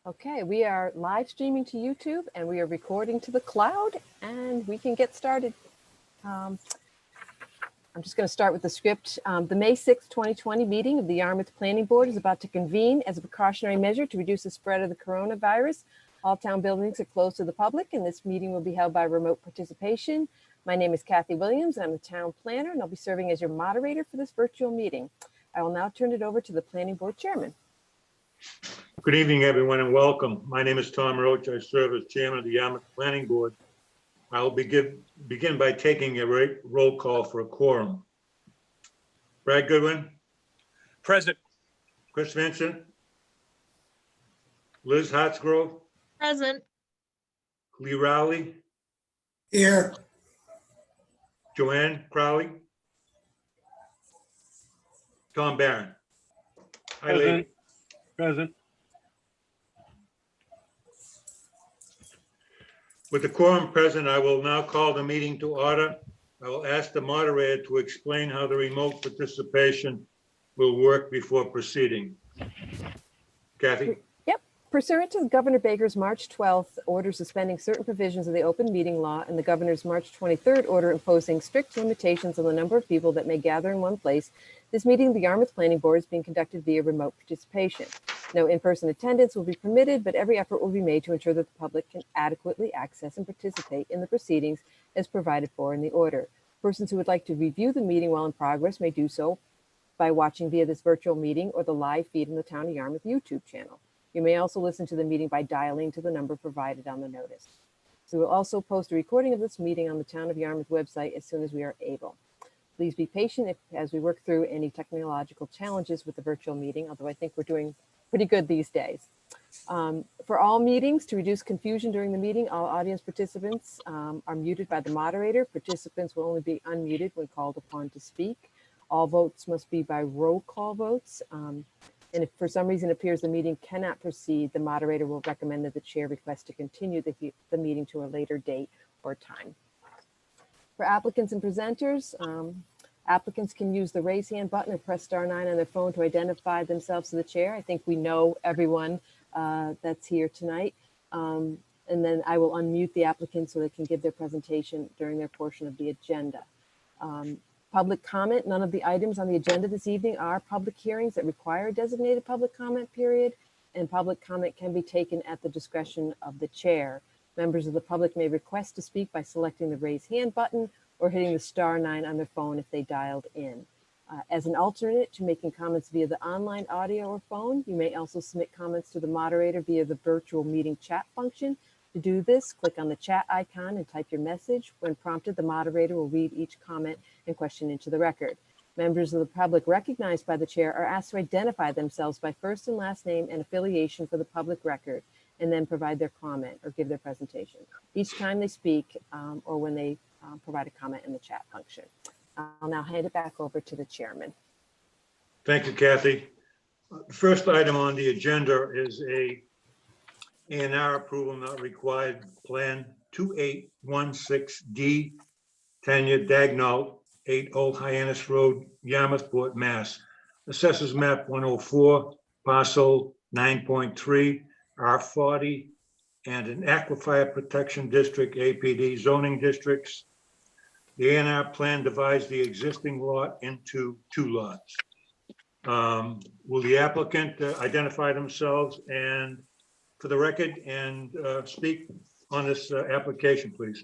Okay, we are live streaming to YouTube and we are recording to the cloud, and we can get started. I'm just going to start with the script. The May 6, 2020 meeting of the Yarmouth Planning Board is about to convene as a precautionary measure to reduce the spread of the coronavirus. All town buildings are closed to the public, and this meeting will be held by remote participation. My name is Kathy Williams. I'm the town planner, and I'll be serving as your moderator for this virtual meeting. I will now turn it over to the Planning Board Chairman. Good evening, everyone, and welcome. My name is Tom Roach. I serve as chairman of the Yarmouth Planning Board. I'll begin by taking a roll call for a quorum. Brad Goodwin. Present. Chris Vincent. Liz Hartsgrove. Present. Lee Rowley. Here. Joanne Crowley. Tom Barron. Hi, Lee. Present. With the quorum present, I will now call the meeting to order. I will ask the moderator to explain how the remote participation will work before proceeding. Kathy? Yep. Pursuant to Governor Baker's March 12th order suspending certain provisions of the open meeting law and the governor's March 23rd order imposing strict limitations on the number of people that may gather in one place, this meeting of the Yarmouth Planning Board is being conducted via remote participation. No in-person attendance will be permitted, but every effort will be made to ensure that the public can adequately access and participate in the proceedings as provided for in the order. Persons who would like to review the meeting while in progress may do so by watching via this virtual meeting or the live feed in the Town of Yarmouth YouTube channel. You may also listen to the meeting by dialing to the number provided on the notice. We will also post a recording of this meeting on the Town of Yarmouth website as soon as we are able. Please be patient as we work through any technological challenges with the virtual meeting, although I think we're doing pretty good these days. For all meetings, to reduce confusion during the meeting, all audience participants are muted by the moderator. Participants will only be unmuted when called upon to speak. All votes must be by roll call votes. And if for some reason it appears the meeting cannot proceed, the moderator will recommend that the chair request to continue the meeting to a later date or time. For applicants and presenters, applicants can use the raise hand button and press *9 on their phone to identify themselves to the chair. I think we know everyone that's here tonight. And then I will unmute the applicant so they can give their presentation during their portion of the agenda. Public comment, none of the items on the agenda this evening are public hearings that require a designated public comment period, and public comment can be taken at the discretion of the chair. Members of the public may request to speak by selecting the raise hand button or hitting the *9 on their phone if they dialed in. As an alternate to making comments via the online audio or phone, you may also submit comments to the moderator via the virtual meeting chat function. To do this, click on the chat icon and type your message. When prompted, the moderator will read each comment and question into the record. Members of the public recognized by the chair are asked to identify themselves by first and last name and affiliation for the public record, and then provide their comment or give their presentation each time they speak or when they provide a comment in the chat function. I'll now hand it back over to the chairman. Thank you, Kathy. The first item on the agenda is a A&R approval not required plan 2816D, Tanya Dagnall, 8 Old Hyannis Road, Yarmouthport, Mass. Assessors map 104, parcel 9.3, R40, and an aquifer protection district, APD zoning districts. The A&R plan divides the existing lot into 2 lots. Will the applicant identify themselves and for the record and speak on this application, please?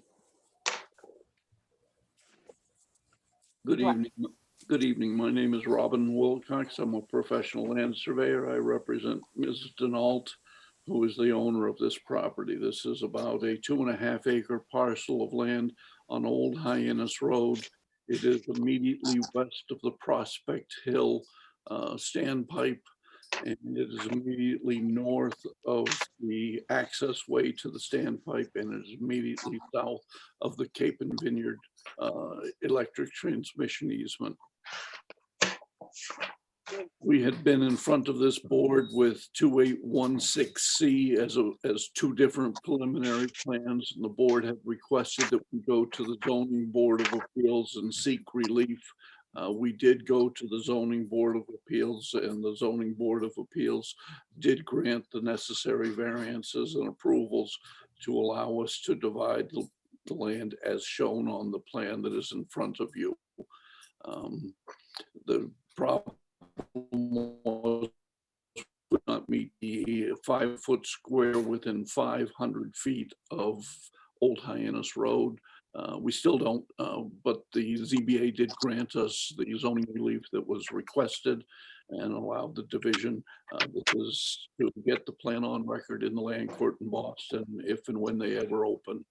Good evening. Good evening. My name is Robin Wilcox. I'm a professional land surveyor. I represent Mrs. Denault, who is the owner of this property. This is about a 2.5 acre parcel of land on Old Hyannis Road. It is immediately west of the Prospect Hill standpipe, and it is immediately north of the access way to the standpipe, and it is immediately south of the Cape and Vineyard electric transmission easement. We had been in front of this board with 2816C as 2 different preliminary plans, and the board had requested that we go to the zoning board of appeals and seek relief We did go to the Zoning Board of Appeals, and the Zoning Board of Appeals did grant the necessary variances and approvals to allow us to divide the land as shown on the plan that is in front of you. The problem was would not meet the 5-foot square within 500 feet of Old Hyannis Road. We still don't, but the ZBA did grant us the zoning relief that was requested and allowed the division. This is to get the plan on record in the land court in Boston if and when they ever open.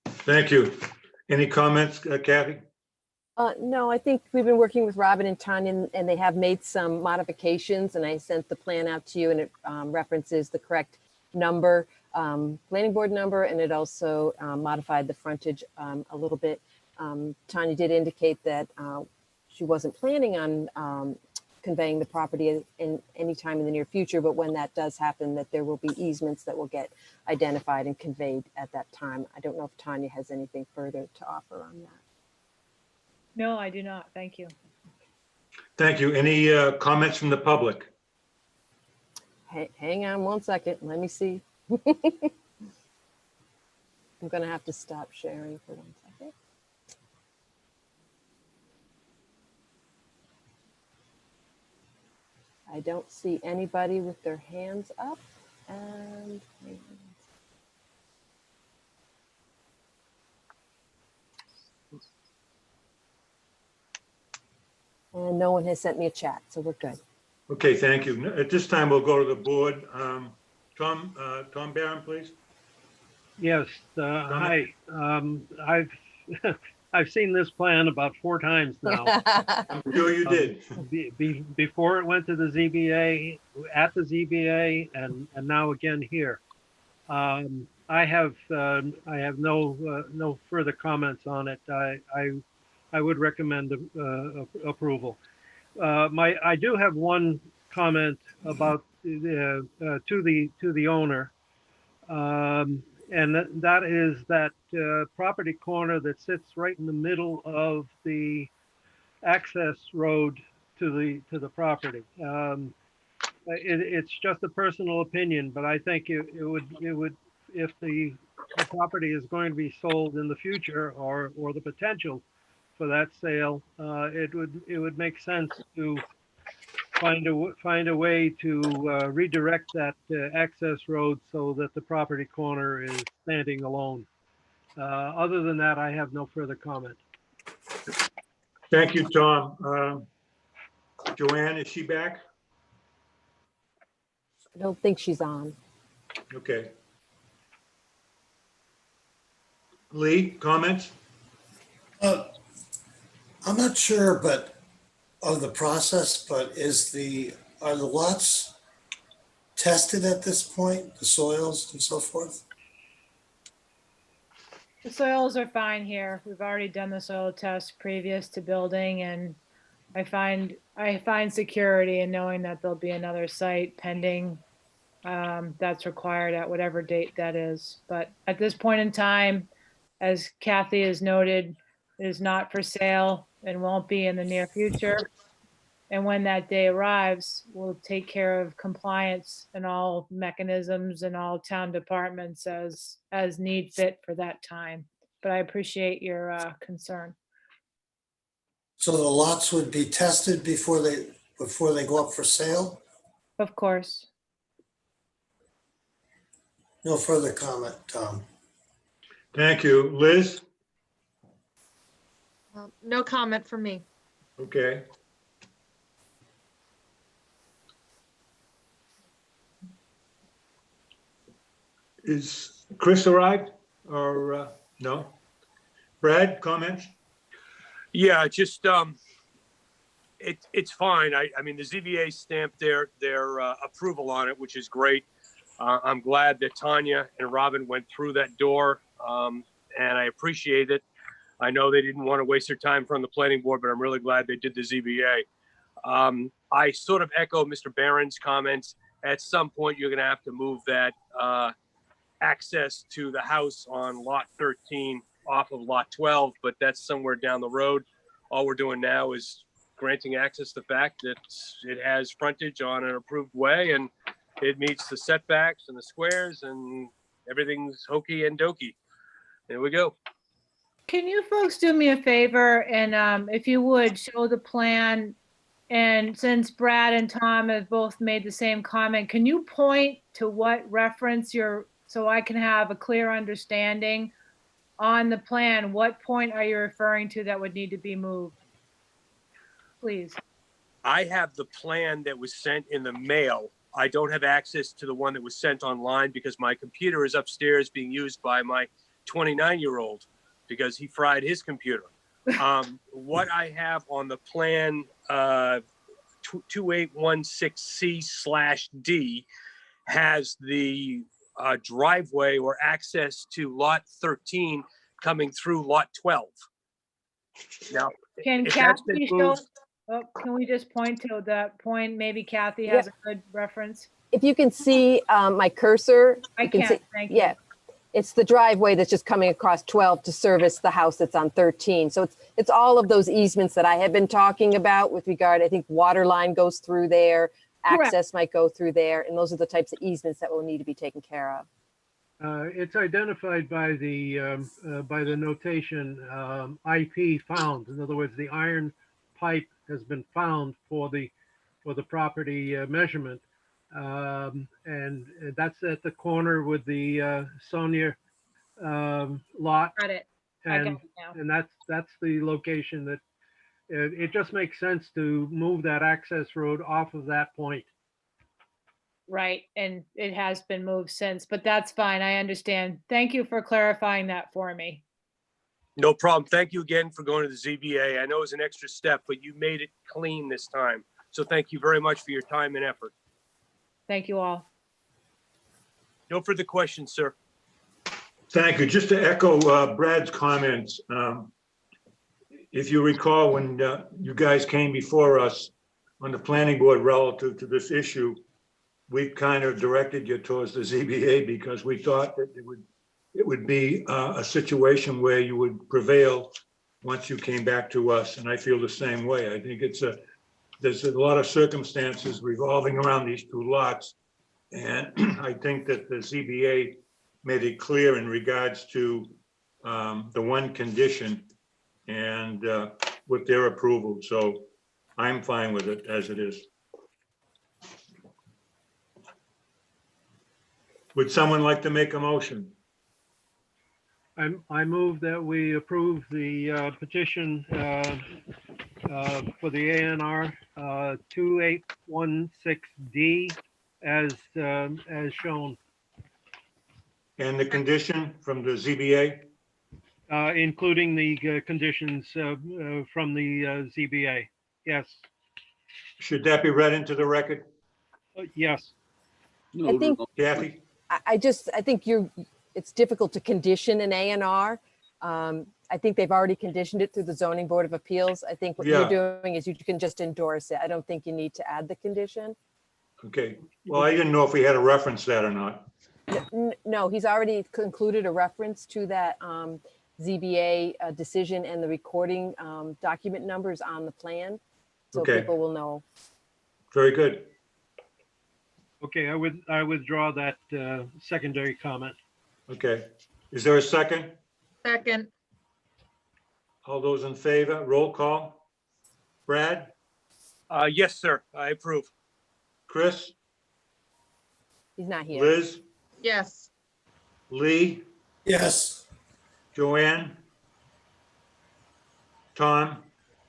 Thank you. Any comments, Kathy? No, I think we've been working with Robin and Tanya, and they have made some modifications, and I sent the plan out to you, and it references the correct number, planning board number, and it also modified the frontage a little bit. Tanya did indicate that she wasn't planning on conveying the property in any time in the near future, but when that does happen, that there will be easements that will get identified and conveyed at that time. I don't know if Tanya has anything further to offer on that. No, I do not. Thank you. Thank you. Any comments from the public? Hang on one second. Let me see. I'm going to have to stop sharing for 1 second. I don't see anybody with their hands up. And no one has sent me a chat, so we're good. Okay, thank you. At this time, we'll go to the board. Tom Barron, please. Yes, hi. I've I've seen this plan about 4 times now. I'm sure you did. Before it went to the ZBA, at the ZBA, and now again here. I have no further comments on it. I would recommend approval. I do have one comment about to the owner, and that is that property corner that sits right in the middle of the access road to the property. It's just a personal opinion, but I think it would if the property is going to be sold in the future or the potential for that sale, it would make sense to find a way to redirect that access road so that the property corner is standing alone. Other than that, I have no further comment. Thank you, Tom. Joanne, is she back? I don't think she's on. Okay. Lee, comments? I'm not sure, but of the process, but are the lots tested at this point, the soils and so forth? The soils are fine here. We've already done the soil test previous to building, and I find security in knowing that there'll be another site pending that's required at whatever date that is. But at this point in time, as Kathy has noted, it is not for sale and won't be in the near future. And when that day arrives, we'll take care of compliance and all mechanisms and all town departments as need fit for that time. But I appreciate your concern. So the lots would be tested before they go up for sale? Of course. No further comment, Tom. Thank you. Liz? No comment from me. Okay. Is Chris arrived or no? Brad, comments? Yeah, just it's fine. I mean, the ZBA stamped their approval on it, which is great. I'm glad that Tanya and Robin went through that door, and I appreciate it. I know they didn't want to waste their time from the planning board, but I'm really glad they did the ZBA. I sort of echo Mr. Barron's comments. At some point, you're going to have to move that access to the house on lot 13 off of lot 12, but that's somewhere down the road. All we're doing now is granting access to the fact that it has frontage on an approved way and it meets the setbacks and the squares and everything's hokey and dokey. There we go. Can you folks do me a favor and if you would show the plan? And since Brad and Tom have both made the same comment, can you point to what reference so I can have a clear understanding on the plan? What point are you referring to that would need to be moved? Please. I have the plan that was sent in the mail. I don't have access to the one that was sent online because my computer is upstairs being used by my 29-year-old because he fried his computer. What I have on the plan 2816C/D has the driveway or access to lot 13 coming through lot 12. Now, Can if that's been Kathy show? moved, Can we just point to that point? Maybe Kathy has a good reference. If you can see my cursor. I you can can't, see- thank you. Yeah, it's the driveway that's just coming across 12 to service the house that's on 13. So it's all of those easements that I have been talking about with regard, I think water line goes through there, Correct. access might go through there, and those are the types of easements that will need to be taken care of. It's identified by the notation IP found. In other words, the iron pipe has been found for the property measurement. And that's at the corner with the Sonia lot. Got it. I got And, it now. and that's the location that it just makes sense to move that access road off of that point. Right, and it has been moved since, but that's fine. I understand. Thank you for clarifying that for me. no problem. Thank you again for going to the ZBA. I know it was an extra step, but you made it clean this time. So thank you very much for your time and effort. Thank you all. No further questions, sir. Thank you. Just to echo Brad's comments, if you recall, when you guys came before us on the planning board relative to this issue, we kind of directed you towards the ZBA because we thought that it would be a situation where you would prevail once you came back to us. And I feel the same way. I think there's a lot of circumstances revolving around these two lots. And I think that the ZBA made it clear in regards to the one condition and with their approval. So I'm fine with it as it is. Would someone like to make a motion? I move that we approve the petition for the ANR 2816D as shown, And the condition from the ZBA? including the conditions from the ZBA. Yes, Should that be read into the record? yes. No, think- no, Kathy? I think it's difficult to condition an A&R. I think they've already conditioned it through the zoning board of appeals. I think what you're doing is you can just endorse it. I don't think you need to add the condition. Okay. Well, I didn't know if we had to reference that or not. No, he's already concluded a reference to that ZBA decision and the recording document numbers on the plan. So Okay. people will know. Very good. Okay, I withdraw that secondary comment. Okay. Is there a second? Second, All those in favor, roll call. Brad, Yes, sir. I approve. Chris, He's not here. Liz, yes. Lee, Yes, Joanne, Tom,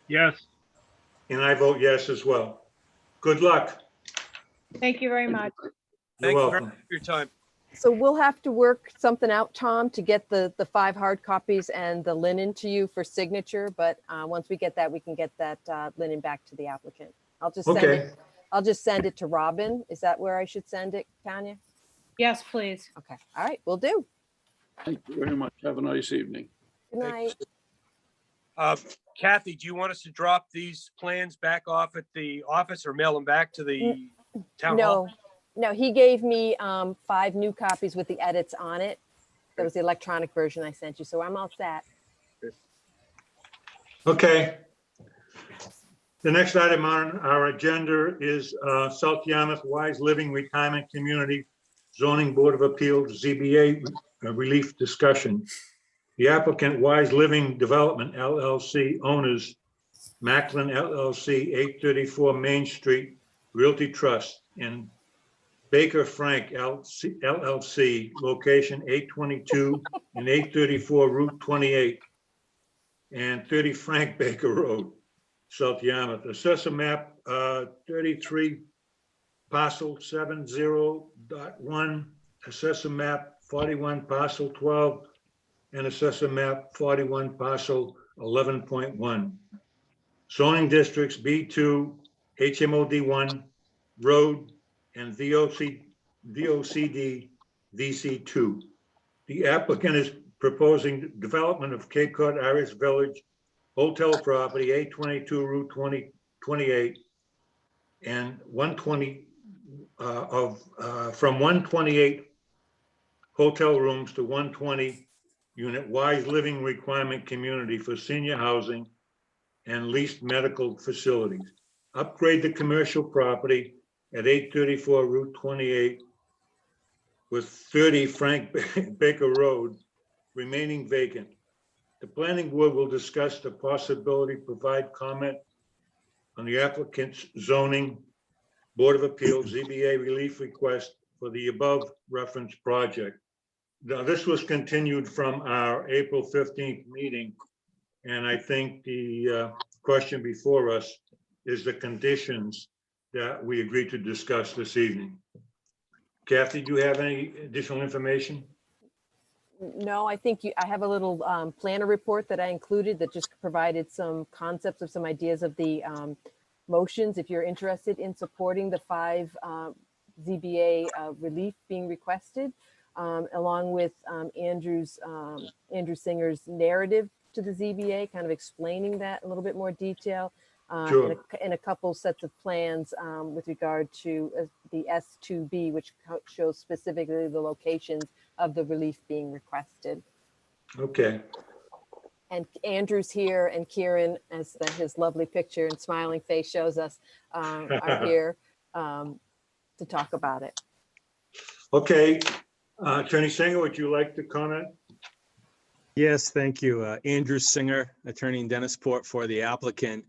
Yes, and I vote yes as well. Good luck. Thank you very much. You're Thank you very welcome. much for your time. So we'll have to work something out, Tom, to get the 5 hard copies and the linen to you for signature. But once we get that, we can get that linen back to the applicant. I'll just send Okay. it. I'll just send it to Robin. Is that where I should send it, Tanya? Yes, please. Okay. All right. We'll do. thank you very much. Have a nice evening. Good Thank you. night. Kathy, do you want us to drop these plans back off at the office or mail them back to the town hall? No, he gave me 5 new copies with the edits on it. That was the electronic version I sent you, so I'm all set. Okay. The next item on our agenda is South Yarmouth Wise Living Retirement Community Zoning Board of Appeals, ZBA relief discussion. The applicant Wise Living Development LLC owners Macklin LLC, 834 Main Street Realty Trust, and Baker Frank LLC, location 822 and 834 Route 28 and 30 Frank Baker Road, South Yarmouth. Assessor map 33, parcel 70.1, assessor map 41, parcel 12, and assessor map 41, parcel 11.1. Zoning districts B2, HMOD1, Road, and VOCD, VC2. The applicant is proposing development of Cape Cod Irish Village hotel property, 822 Route 28, and 120 from 128 hotel rooms to 120 unit Wise Living Requirement Community for senior housing and leased medical facilities. Upgrade the commercial property at 834 Route 28 with 30 Frank Baker Road remaining vacant. The planning board will discuss the possibility, provide comment on the applicant's zoning Board of Appeals ZBA relief request for the above referenced project. Now, this was continued from our April 15th meeting, and I think the question before us is the conditions that we agreed to discuss this evening. Kathy, do you have any additional information? No, I think I have a little planner report that I included that just provided some concepts of some ideas of the motions. If you're interested in supporting the 5 ZBA relief being requested, along with Andrew Singer's narrative to the ZBA, kind of explaining that in a little bit more detail, Sure. and a couple sets of plans with regard to the S2B, which shows specifically the locations of the relief being requested. Okay. And Andrew's here, and Kieran, as his lovely picture and smiling face shows us, are here to talk about it. Okay. Attorney Singer, would you like to comment? Yes, thank you. Andrew Singer, attorney in Dennisport for the applicant.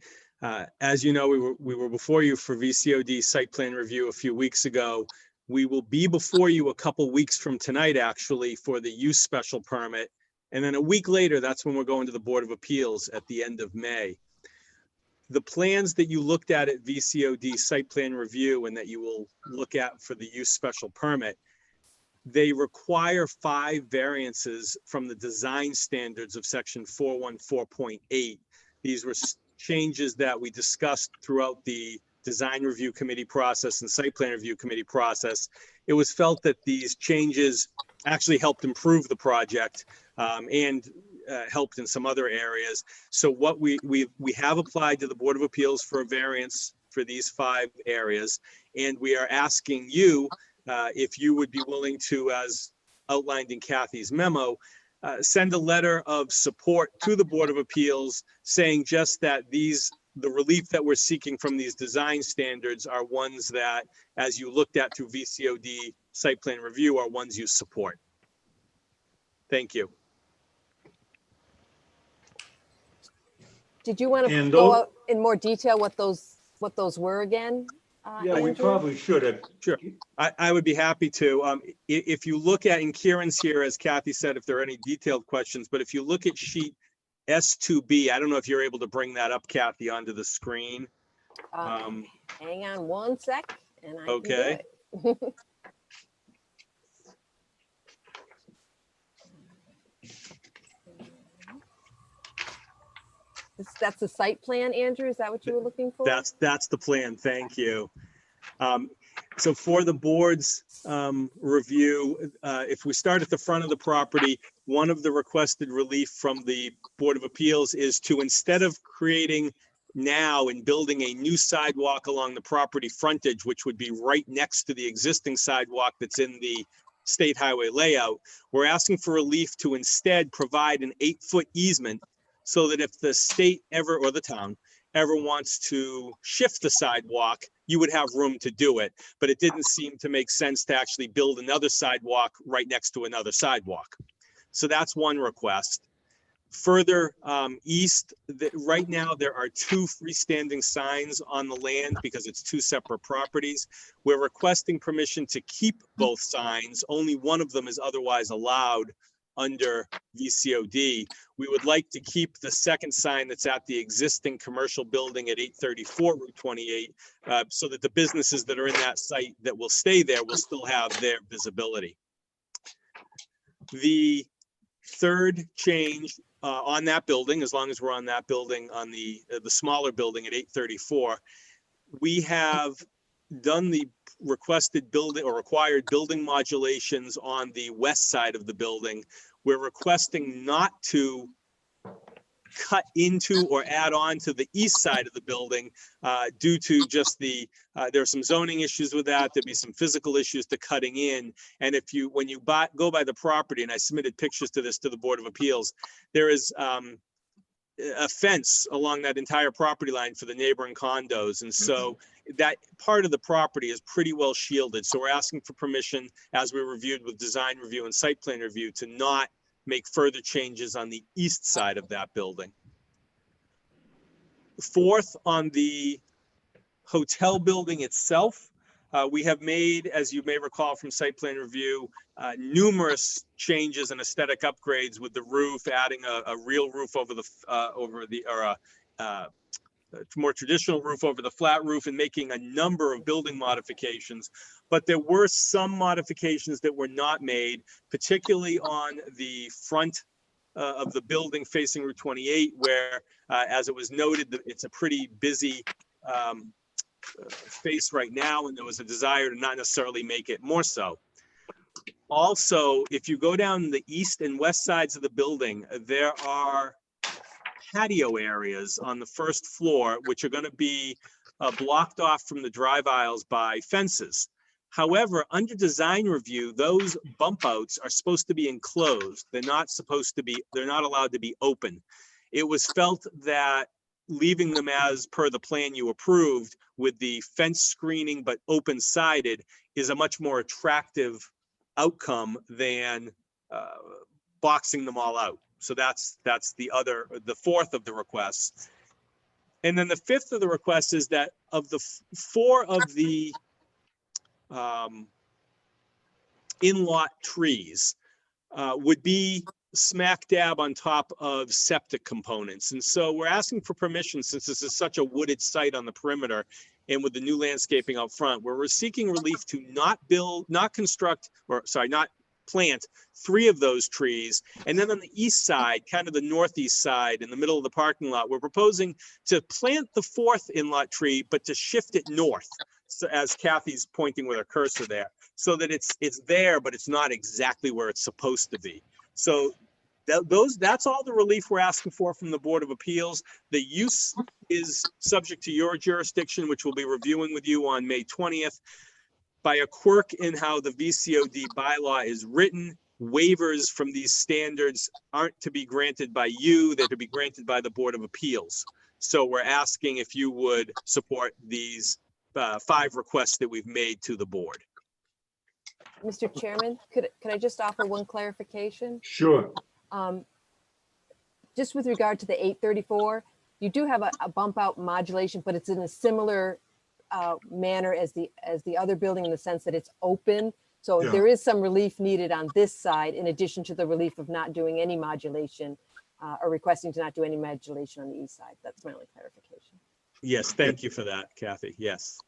As you know, we were before you for VCOD site plan review a few weeks ago. We will be before you a couple weeks from tonight, actually, for the use special permit. And then a week later, that's when we're going to the Board of Appeals at the end of May. The plans that you looked at VCOD site plan review and that you will look at for the use special permit, they require 5 variances from the design standards of section 414.8. These were changes that we discussed throughout the design review committee process and site plan review committee process. It was felt that these changes actually helped improve the project and helped in some other areas. So what we have applied to the Board of Appeals for a variance for these 5 areas, and we are asking you if you would be willing to, as outlined in Kathy's memo, send a letter of support to the Board of Appeals saying just that the relief that we're seeking from these design standards are ones that, as you looked at through VCOD site plan review, are ones you support. Thank you. Did you want to And go those- out in more detail what those were again? Yeah, we Andrew? probably should have. Sure. I would be happy to. If you look at, and Kieran's here, as Kathy said, if there are any detailed questions, but if you look at sheet S2B, I don't know if you're able to bring that up, Kathy, onto the screen. Hang on one sec, and I Okay. can do it. That's the site plan, Andrew? Is that what you were looking for? That's the plan. Thank you. So for the board's review, if we start at the front of the property, one of the requested relief from the Board of Appeals is to, instead of creating now and building a new sidewalk along the property frontage, which would be right next to the existing sidewalk that's in the state highway layout. We're asking for relief to instead provide an 8-foot easement so that if the state ever, or the town, ever wants to shift the sidewalk, you would have room to do it. But it didn't seem to make sense to actually build another sidewalk right next to another sidewalk. So that's one request. Further east, right now there are 2 freestanding signs on the land because it's 2 separate properties. We're requesting permission to keep both signs. Only one of them is otherwise allowed under VCOD. We would like to keep the second sign that's at the existing commercial building at 834 Route 28, so that the businesses that are in that site that will stay there will still have their visibility. The third change on that building, as long as we're on that building, on the smaller building at 834, we have done the requested building or required building modulations on the west side of the building. We're requesting not to cut into or add on to the east side of the building due to just there are some zoning issues with that. There'd be some physical issues to cutting in. And when you go by the property, and I submitted pictures to the Board of Appeals, there is a fence along that entire property line for the neighboring condos. And so that part of the property is pretty well shielded. So we're asking for permission, as we reviewed with design review and site plan review, to not make further changes on the east side of that building. Fourth, on the hotel building itself, we have made, as you may recall from site plan review, numerous changes and aesthetic upgrades with the roof, adding a real roof over a more traditional roof over the flat roof, and making a number of building modifications. But there were some modifications that were not made, particularly on the front of the building facing Route 28, where, as it was noted, it's a pretty busy face right now, and there was a desire to not necessarily make it more so. Also, if you go down the east and west sides of the building, there are patio areas on the first floor, which are going to be blocked off from the drive aisles by fences. However, under design review, those bump outs are supposed to be enclosed. They're not allowed to be open. It was felt that leaving them as per the plan you approved with the fence screening but open sided is a much more attractive outcome than boxing them all out. So that's the fourth of the requests. And then the fifth of the requests is that of the 4 of the in-lot trees would be smack dab on top of septic components. And so we're asking for permission, since this is such a wooded site on the perimeter and with the new landscaping out front, where we're seeking relief to not plant 3 of those trees. And then on the east side, kind of the northeast side in the middle of the parking lot, we're proposing to plant the 4th in-lot tree, but to shift it north. So, as Kathy's pointing with her cursor there, so that it's there, but it's not exactly where it's supposed to be. So that's all the relief we're asking for from the Board of Appeals. The use is subject to your jurisdiction, which we'll be reviewing with you on May 20th. By a quirk in how the VCOD bylaw is written, waivers from these standards aren't to be granted by you, they're to be granted by the Board of Appeals. So we're asking if you would support these 5 requests that we've made to the board. Mr. Chairman, could I just offer one clarification? Sure. Just with regard to the 834, you do have a bump out modulation, but it's in a similar manner as the other building, in the sense that it's open. So Yeah. there is some relief needed on this side, in addition to the relief of not doing any modulation or requesting to not do any modulation on the east side. That's my only clarification. Yes, thank you for that, Kathy. Yes.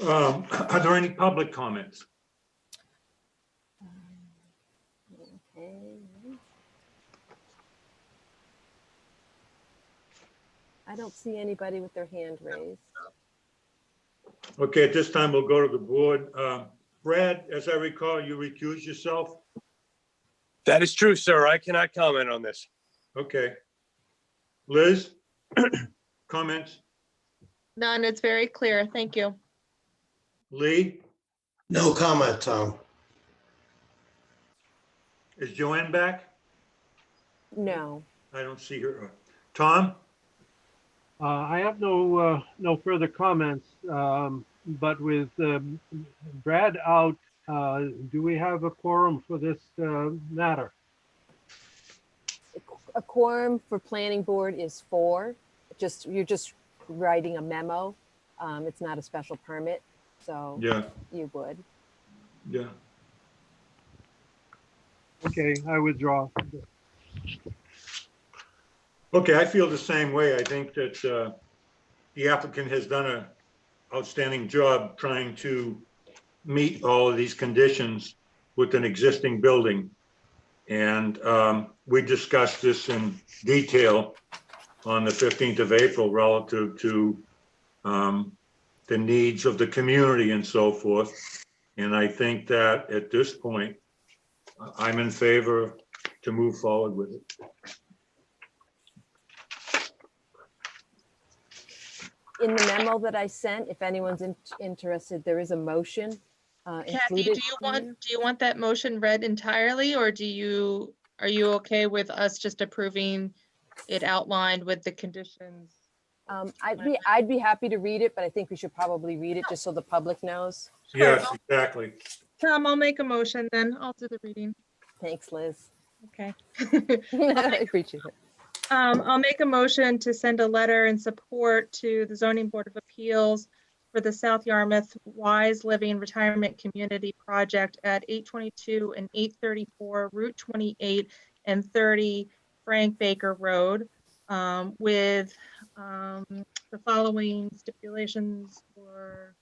Are there any public comments? Okay. I don't see anybody with their hand raised. Okay, at this time, we'll go to the board. Brad, as I recall, you recused yourself? That is true, sir. I cannot comment on this. Okay. Liz, comments? None, it's very clear. Thank you. Lee, No comment, Tom. is Joanne back? No. I don't see her. Tom? I have no further comments, but with Brad out, do we have a quorum for this matter? A quorum for planning board is 4. You're just writing a memo. It's not a special permit, so Yeah, you would. yeah. Okay, I withdraw. Okay, I feel the same way. I think that the applicant has done an outstanding job trying to meet all of these conditions with an existing building. And we discussed this in detail on the 15th of April relative to the needs of the community and so forth. And I think that at this point, I'm in favor to move forward with it. In the memo that I sent, if anyone's interested, there is a motion Kathy, included. do you want that motion read entirely, or are you okay with us just approving it outlined with the conditions? I'd be happy to read it, but I think we should probably read it just so the public knows. Yes, exactly. Tom, I'll make a motion then. I'll do the reading. Thanks, Liz. Okay. I appreciate it. I'll make a motion to send a letter in support to the Zoning Board of Appeals for the South Yarmouth Wise Living Retirement Community Project at 822 and 834 Route 28 and 30 Frank Baker Road, with the following stipulations or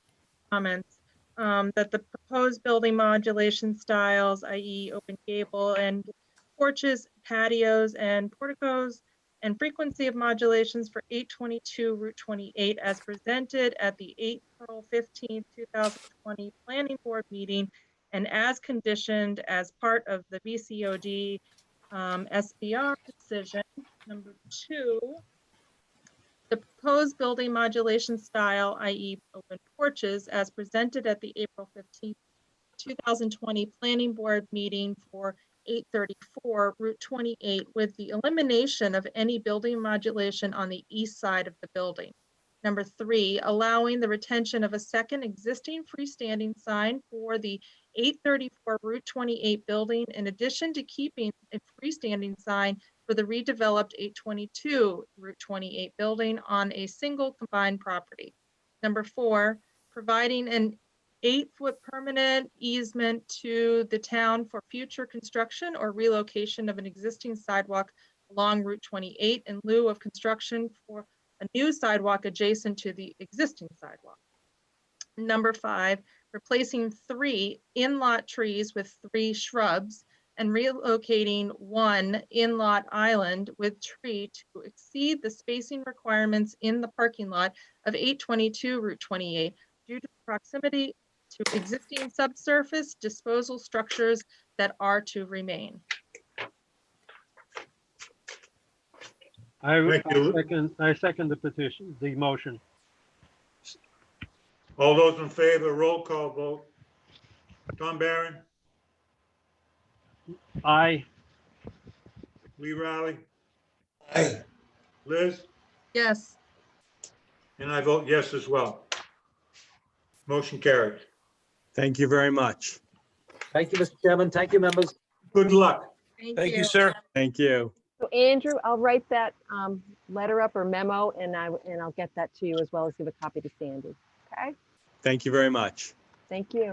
comments. That the proposed building modulation styles, i.e. open gable and porches, patios, and porticos, and frequency of modulations for 822 Route 28 as presented at the April 15, 2020 Planning Board meeting and as conditioned as part of the VCOD SBR decision. Number 2, the proposed building modulation style, i.e. open porches, as presented at the April 15, 2020 Planning Board meeting for 834 Route 28 with the elimination of any building modulation on the east side of the building. Number 3, allowing the retention of a second existing freestanding sign for the 834 Route 28 building, in addition to keeping a freestanding sign for the redeveloped 822 Route 28 building on a single combined property. Number 4, providing an 8-foot permanent easement to the town for future construction or relocation of an existing sidewalk along Route 28 in lieu of construction for a new sidewalk adjacent to the existing sidewalk. Number 5, replacing 3 in-lot trees with 3 shrubs and relocating 1 in-lot island with tree to exceed the spacing requirements in the parking lot of 822 Route 28 due to proximity to existing subsurface disposal structures that are to remain. Thank you. I second the petition, the motion. All those in favor, roll call vote. Tom Barron, Aye. Lee Riley, Aye. Liz, Yes. and I vote yes as well. Motion carried. Thank you very much. Thank you, Mr. Chairman. Thank you, members. Good luck. Thank you, sir. Thank you. So Andrew, I'll write that letter up or memo and I'll get that to you as well as give a copy to Sandy. Okay? Thank you very much. Thank you.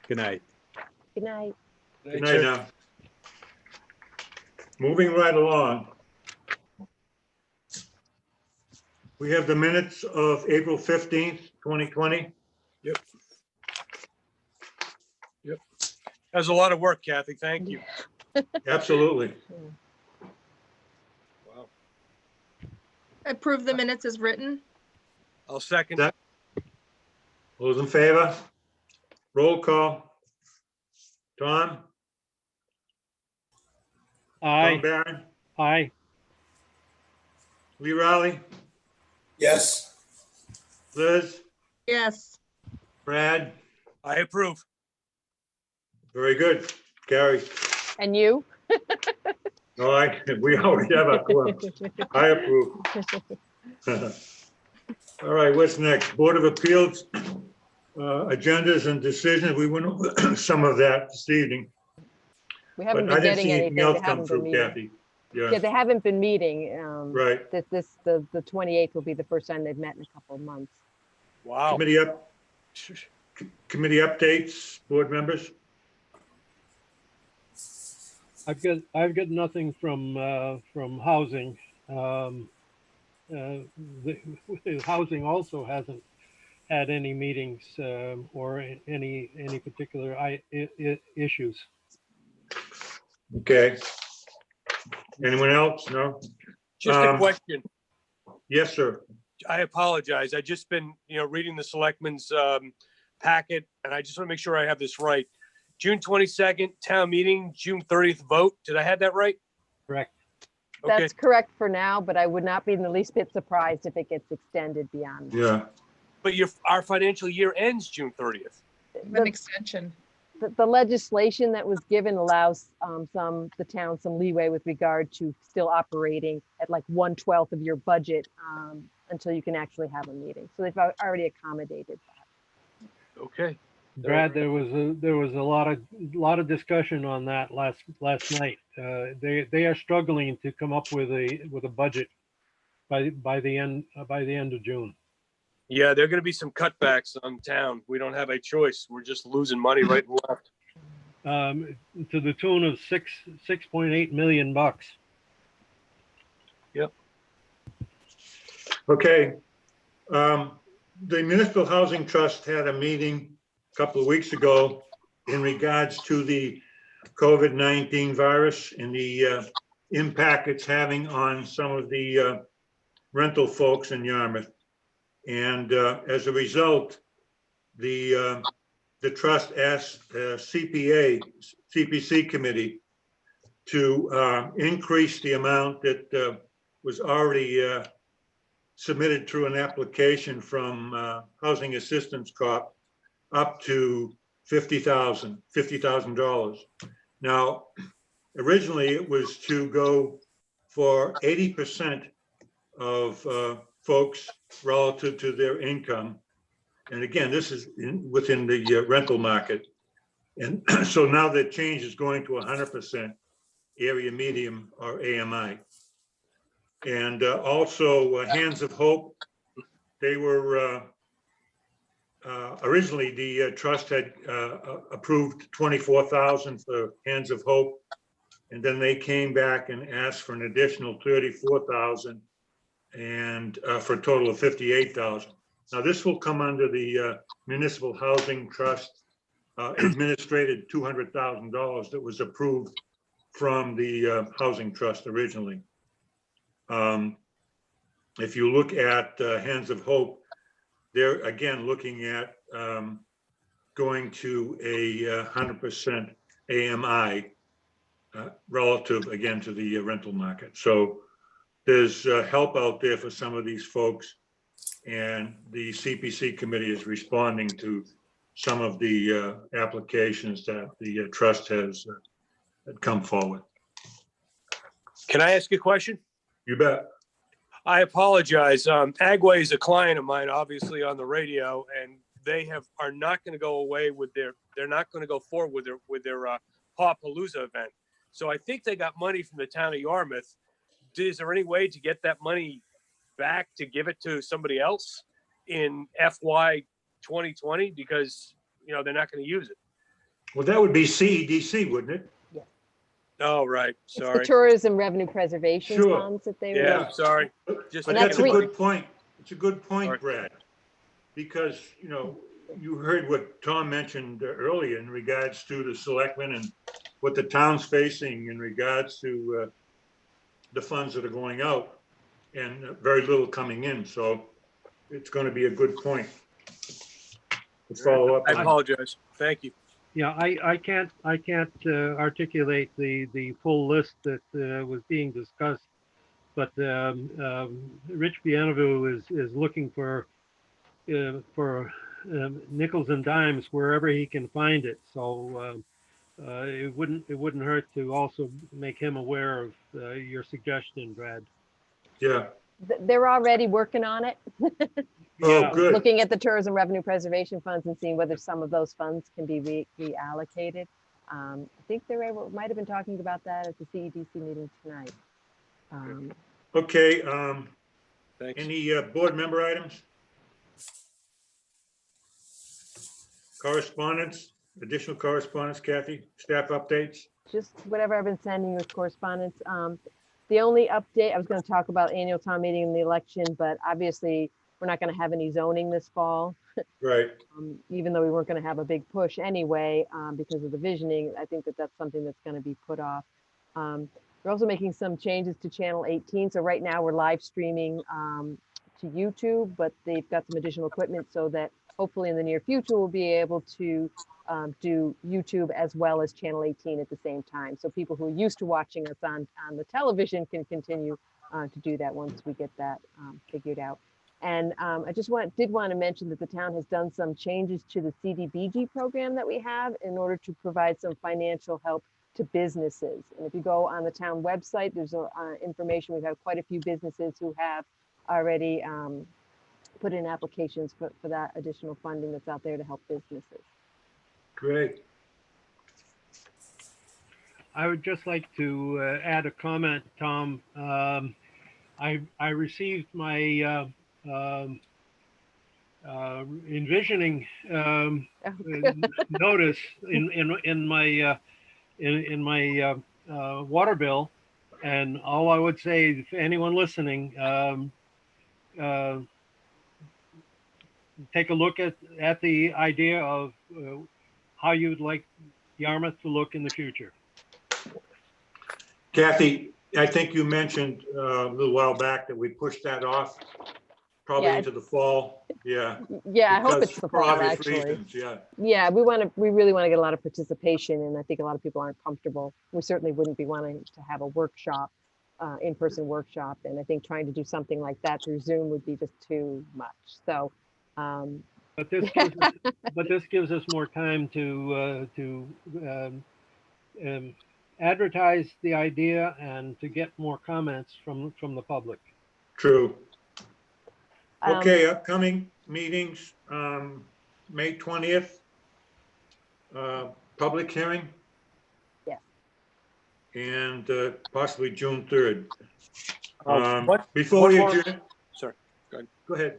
Good night. Good night. Good night now. Moving right along. We have the minutes of April 15th, 2020. That was a lot of work, Kathy. Thank you. Absolutely. Wow. Approve the minutes as written. I'll second. That- Those in favor? Roll call. Tom? Tom Aye. Barron? Aye. Lee Riley? Yes. Liz? Yes. Brad, I approve. very good. Gary, And you? all right, we already have a quorum. I approve. All right, what's next? Board of Appeals, agendas and decisions. We went over some of that this evening, We haven't but I been didn't getting see anything. anything else They come haven't been through, meeting. Kathy. Yeah, Yeah, they haven't been meeting. right. The 28th will be the first time they've met in a couple of months. Wow. Committee updates, board members? I've got nothing from housing. The housing also hasn't had any meetings or any particular issues. Okay. Anyone else? No? Just a question. Yes, sir. I apologize. I just been, reading the selectmen's packet, and I just want to make sure I have this right. June 22nd, town meeting, June 30th vote. Did I have that right? Correct. Okay. That's correct for now, but I would not be in the least bit surprised if it gets extended beyond that. Yeah. But our financial year ends June 30th. An extension. The legislation that was given allows the town some leeway with regard to still operating at like 1/12 of your budget until you can actually have a meeting. So they've already accommodated that. Okay. Brad, there was a lot of discussion on that last night. They are struggling to come up with a budget by the end of June. Yeah, there are going to be some cutbacks on town. We don't have a choice. We're just losing money right and left. To the tune of $6.8 million. Yep. Okay. The Municipal Housing Trust had a meeting a couple of weeks ago in regards to the COVID-19 virus and the impact it's having on some of the rental folks in Yarmouth. And as a result, the trust asked CPC committee to increase the amount that was already submitted through an application from Housing Assistance Corp up to $50,000. Now, originally it was to go for 80% of folks relative to their income. And again, this is within the rental market. And so now the change is going to 100% area medium or AMI. And also Hands of Hope, they were originally the trust had approved 24,000 for Hands of Hope. And then they came back and asked for an additional 34,000 and for a total of 58,000. Now this will come under the Municipal Housing Trust administrated $200,000 that was approved from the Housing Trust originally. If you look at Hands of Hope, they're again looking at going to a 100% AMI relative again to the rental market. So there's help out there for some of these folks, and the CPC committee is responding to some of the applications that the trust has come forward. Can I ask you a question? You bet. I apologize. Agway is a client of mine, obviously on the radio, and they are not going to go away with they're not going to go forward with their Pawpalooza event. So I think they got money from the town of Yarmouth. Is there any way to get that money back to give it to somebody else in FY 2020? Because, they're not going to use it. Well, that would be CEDC, wouldn't it? Yeah. Oh, right. It's Sorry. the tourism revenue preservation Sure. funds that they Yeah, were. sorry. But Just And that's a that's good point. It's a good point, Sorry. Brad, because, you heard what Tom mentioned earlier in regards to the selectmen and what the town's facing in regards to the funds that are going out and very little coming in. So it's going to be a good point to follow up I on. apologize. Thank you. Yeah, I can't articulate the full list that was being discussed, but Rich Bienvenu is looking for nickels and dimes wherever he can find it. So it wouldn't hurt to also make him aware of your suggestion, Brad. Yeah. They're already working on it. Oh, good. Looking at the tourism revenue preservation funds and seeing whether some of those funds can be reallocated. I think might have been talking about that at the CEDC meeting tonight. Okay, Thanks. any board member items? Correspondence, additional correspondence, Kathy, staff updates? Just whatever I've been sending with correspondence. The only update, I was going to talk about annual town meeting and the election, but obviously we're not going to have any zoning this fall. Right. Even though we weren't going to have a big push anyway, because of the visioning. I think that that's something that's going to be put off. We're also making some changes to channel 18. So right now we're live streaming to YouTube, but they've got some additional equipment so that hopefully in the near future we'll be able to do YouTube as well as channel 18 at the same time. So people who are used to watching us on the television can continue to do that once we get that figured out. And I just did want to mention that the town has done some changes to the CDBG program that we have in order to provide some financial help to businesses. And if you go on the town website, there's information. We've had quite a few businesses who have already put in applications for that additional funding that's out there to help businesses. Great. I would just like to add a comment, Tom. I received my envisioning notice in my water bill, and all I would say for anyone listening, take a look at the idea of how you'd like Yarmouth to look in the future. Kathy, I think you mentioned a little while back that we pushed that off probably into the fall. Yeah. Yeah, I hope Because it's the for fall, obvious actually. reasons, yeah. Yeah, we really want to get a lot of participation, and I think a lot of people aren't comfortable. We certainly wouldn't be wanting to have a workshop, in-person workshop, and I think trying to do something like that through Zoom would be just too much. So, but this gives us more time to advertise the idea and to get more comments from the public. True. Okay, upcoming meetings, May 20th, public hearing. Yeah. And possibly June 3rd. One Before you more- adjourn, Sorry, go ahead. go ahead.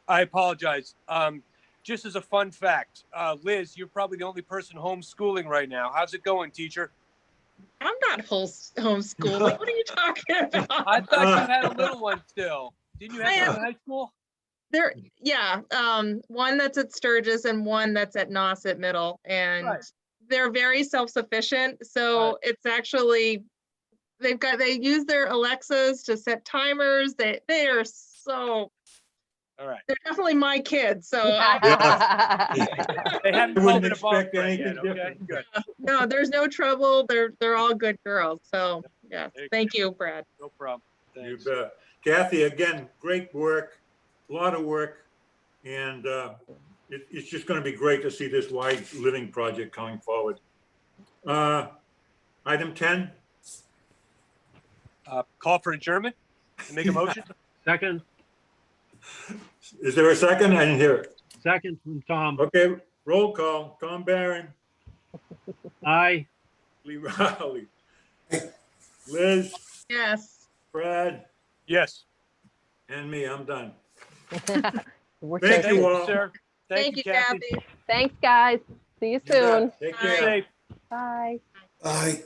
I apologize. Just as a fun fact, Liz, you're probably the only person homeschooling right now. How's it going, teacher? I'm not homeschooling. What are you talking about? I thought you had a little one still. Didn't you have one in high school? Yeah, one that's at Sturgis and one that's at Nauset Middle, and Right. they're very self-sufficient. So Right. it's actually, they use their Alexas to set timers. They are so, All right. they're definitely my kids. So They haven't I called wouldn't it a bomb expect threat anything yet. Okay, different. good. no, there's no trouble. They're all good girls. So yeah, There you thank you, Brad. No problem. You Thanks. bet. Kathy, again, great work, a lot of work. And it's just going to be great to see this wide living project coming forward. Item 10. Call for adjournment and make a motion. Second Is there a second? I didn't hear it. from Tom. Okay, roll call. Tom Barron, Aye. Lee Rowley, Liz, Yes. Brad, Yes. and me. I'm done. We're Thank taking- you all. sir. Thank you, Kathy. Thanks, guys. See you You bet. soon. Take Bye. care. Safe. Bye. Aye.